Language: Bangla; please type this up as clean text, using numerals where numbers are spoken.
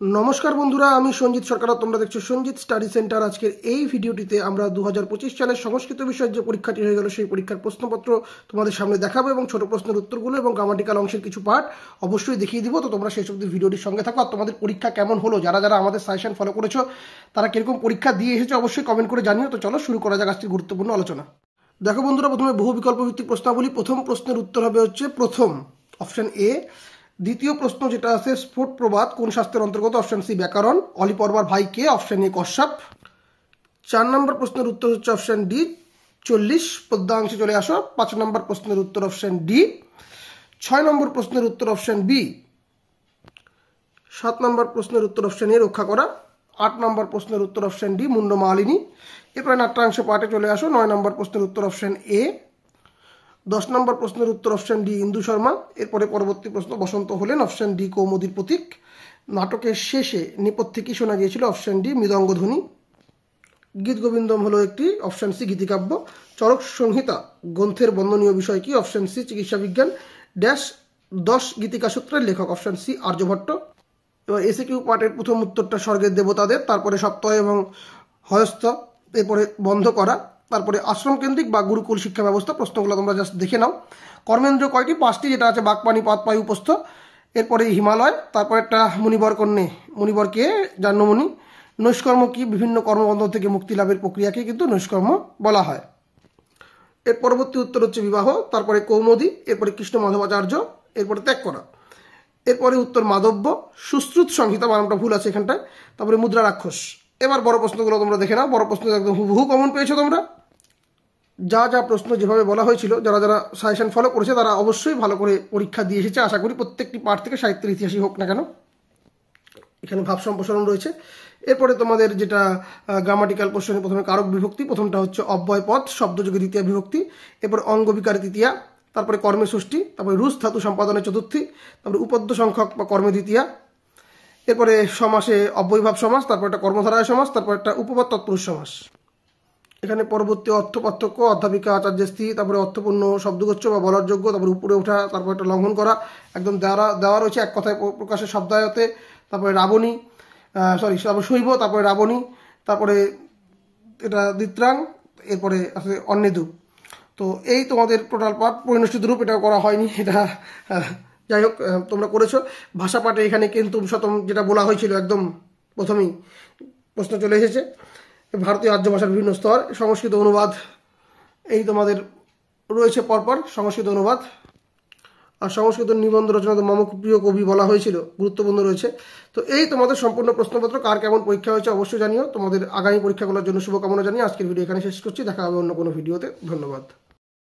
নমস্কার বন্ধুরা, আমি সঞ্জিত সরকার। তোমরা দেখছো সঞ্জিত স্টাডি সেন্টার। আজকের এই ভিডিওটিতে আমরা 2025 সালের সংস্কৃত বিষয়ের যে পরীক্ষাটি হয়ে গেল সেই পরীক্ষার প্রশ্নপত্র তোমাদের সামনে দেখাবো এবং ছোট প্রশ্নের উত্তরগুলো এবং গ্রামাটিক্যাল অংশের কিছু পার্ট অবশ্যই দেখিয়ে দিব। তো তোমরা সেই সব ভিডিওটির সঙ্গে থাকো। আর তোমাদের পরীক্ষা কেমন হলো, যারা যারা আমাদের সাজেশন ফলো করেছো তারা কিরকম পরীক্ষা দিয়ে এসেছো অবশ্যই কমেন্ট করে জানিও। তো চলো শুরু করা যাক আজকের গুরুত্বপূর্ণ আলোচনা। দেখো বন্ধুরা, প্রথমে বহু বিকল্প ভিত্তিক প্রশ্নাবলী। প্রথম প্রশ্নের উত্তর হবে হচ্ছে প্রথম, অপশন এ। দ্বিতীয় প্রশ্ন যেটা আছে, স্ফুট প্রবাদ কোন শাস্ত্রের অন্তর্গত? অপশন সি ব্যাকরণ। অলিপর্বার ভাই কে? Option A Kashyap. 4 নম্বর প্রশ্নের উত্তর হচ্ছে অপশন ডি 40। পদ্মাংশে চলে আসো। 5 নম্বর প্রশ্নের উত্তর অপশন ডি। 6 নম্বর প্রশ্নের উত্তর অপশন বি। 7 নম্বর প্রশ্নের উত্তর অপশন এ রক্ষা করা। 8 নম্বর প্রশ্নের উত্তর অপশন ডি মুন্ডমালিনী। এরপরে নাট্যাংশ পাঠে চলে আসো। 9 নম্বর প্রশ্নের উত্তর অপশন এ। 10 নম্বর প্রশ্নের উত্তর অপশন ডি ইন্দু শর্মা। এরপরে পরবর্তী প্রশ্ন, বসন্ত হলেন? অপশন ডি কৌমুদীর প্রতীক। নাটকের শেষে নেপথ্যে কি শোনা গিয়েছিল? অপশন ডি মৃদঙ্গধ্বনি। গীত গোবিন্দম হলো একটি, অপশন সি গীতিকাব্য। চরক সংহিতা গ্রন্থের বন্দনীয় বিষয় কি? অপশন সি চিকিৎসা বিজ্ঞান। ড্যাশ 10 গীতিকা সূত্রের লেখক? Option C Aryabhata. এবার এসিকিউ পার্টের প্রথম উত্তরটা স্বর্গের দেবতাদের, তারপরে সপ্তাহ এবং হয়স্থ, এরপরে বন্ধ করা, তারপরে আশ্রম কেন্দ্রিক বা গুরুকুল শিক্ষা ব্যবস্থা। প্রশ্নগুলো তোমরা জাস্ট দেখে নাও। কর্মেন্দ্র কয়টি? 5টি, যেটা আছে বাকপানি, পাতপায়ু, উপস্থ। এরপরে হিমালয়, তারপরে একটা মুনিবর কন্যে। মুনিবর কে? জাহ্নমণি। নৈষ্কর্ম কি? বিভিন্ন কর্মবন্ধন থেকে মুক্তি লাভের প্রক্রিয়াকে কিন্তু নৈষ্কর্ম বলা হয়। এর পরবর্তী উত্তর হচ্ছে বিবাহ, তারপরে কৌমুদী, এরপরে কৃষ্ণ মাধবাচার্য, এরপরে ত্যাগ করা। এরপরে উত্তর মাধব্য। সুশ্রুত সংহিতা, বানানটা ভুল আছে এখানটায়। তারপরে মুদ্রা রাক্ষস। এবার বড় প্রশ্নগুলো তোমরা দেখে নাও। বড় প্রশ্ন একদম হুবহু কমন পেয়েছো তোমরা। যা যা প্রশ্ন যেভাবে বলা হয়েছিল, যারা যারা সাজেশন ফলো করেছে তারা অবশ্যই ভালো করে পরীক্ষা দিয়ে এসেছে আশা করি। প্রত্যেকটি পার্ট থেকে সাহিত্যের ইতিহাসই হোক না কেন, এখানে ভাব সম্প্রসারণ রয়েছে। এরপরে তোমাদের যেটা গ্রামাটিক্যাল কোশ্চেনে, প্রথমে কারক বিভক্তি, প্রথমটা হচ্ছে অব্যয় পদ, শব্দযোগে দ্বিতীয় বিভক্তি। এরপরে অঙ্গবিকারে তৃতীয়া, তারপরে কর্মে ষষ্ঠী, তারপরে রুশ ধাতু সম্পাদনে চতুর্থী, তারপরে উপদ্য সংখ্যক বা কর্মে দ্বিতীয়া। এরপরে সমাসে অব্যয়ভাব সমাস, তারপর একটা কর্মধারায় সমাস, তারপর একটা উপপদ তৎপুরুষ সমাস। এখানে পরবর্তী অর্থ পার্থক্য, অধ্যাপিকা, আচার্যের স্ত্রী, তারপরে অর্থপূর্ণ শব্দগোচ্ছ বা বলার যোগ্য, তারপরে উপরে ওঠা, তারপর একটা লঙ্ঘন করা, একদম দেওয়া রয়েছে এক কথায় প্রকাশের শব্দায়তে। তারপরে রাবণী, তারপরে শৈব, তারপরে রাবণী, তারপরে এটা দ্বিত্রাং, এরপরে আছে অন্নেদু। তো এই তোমাদের টোটাল পাঠ। পরিনিষ্ঠিত রূপ এটা করা হয়নি, এটা যাই হোক তোমরা করেছো। ভাষা পাঠে এখানে কিন্তু শতম যেটা বলা হয়েছিল একদম প্রথমেই প্রশ্ন চলে এসেছে। ভারতীয় আর্য ভাষার বিভিন্ন স্তর, সংস্কৃত অনুবাদ, এই তোমাদের রয়েছে পরপর সংস্কৃত অনুবাদ। আর সংস্কৃত নিবন্ধ রচনা তো মম প্রিয় কবি বলা হয়েছিল, গুরুত্বপূর্ণ রয়েছে। তো এই তোমাদের সম্পূর্ণ প্রশ্নপত্র। কার কেমন পরীক্ষা হয়েছে অবশ্যই জানিও। তোমাদের আগামী পরীক্ষাগুলোর জন্য শুভকামনা জানিয়ে আজকের ভিডিও এখানে শেষ করছি। দেখা হবে অন্য কোনো ভিডিওতে। ধন্যবাদ।